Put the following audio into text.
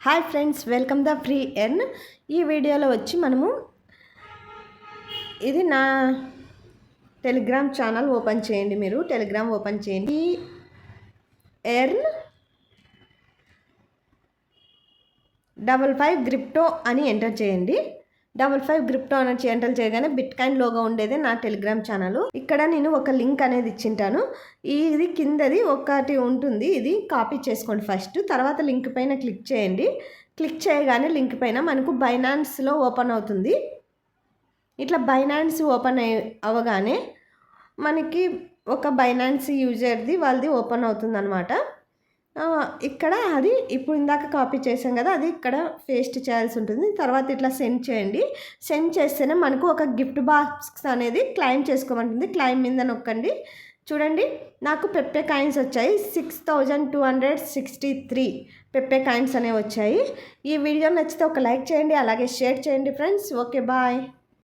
Hi friends, welcome the free earn. ఈ వీడియోలో వచ్చి మనము ఇది నా టెలిగ్రామ్ ఛానల్ ఓపెన్ చేయండి. మీరు టెలిగ్రామ్ ఓపెన్ చేయండి. ఎర్న్ 55 క్రిప్టో అని ఎంటర్ చేయండి. 55 క్రిప్టో అని ఎంటర్ చేయగానే బిట్కాయిన్ లోగో ఉండేది నా టెలిగ్రామ్ ఛానల్. ఇక్కడ నేను ఒక లింక్ అనేది ఇచ్చింటాను. ఇది కిందది ఒకటి ఉంటుంది, ఇది కాపీ చేసుకోండి ఫస్ట్. తర్వాత లింక్ పైన క్లిక్ చేయండి. క్లిక్ చేయగానే లింక్ పైన మనకు బైనాన్స్లో ఓపెన్ అవుతుంది. ఇట్లా బైనాన్స్ ఓపెన్ అవ్వగానే మనకి ఒక బైనాన్స్ యూజర్ది వాళ్ళది ఓపెన్ అవుతుంది అనమాట. ఇక్కడ అది ఇప్పుడు ఇందాక కాపీ చేసాం కదా, అది ఇక్కడ పేస్ట్ చేయాల్సి ఉంటుంది. తర్వాత ఇట్లా సెండ్ చేయండి. సెండ్ చేస్తేనే మనకు ఒక గిఫ్ట్ బాక్స్ అనేది క్లెయిమ్ చేసుకోమంటుంది. క్లెయిమ్ మీద నొక్కండి. చూడండి, నాకు పెప్పే కాయిన్స్ వచ్చాయి. 6263 పెప్పే కాయిన్స్ అనేవి వచ్చాయి. ఈ వీడియో నచ్చితే ఒక లైక్ చేయండి, అలాగే షేర్ చేయండి ఫ్రెండ్స్. Okay, bye.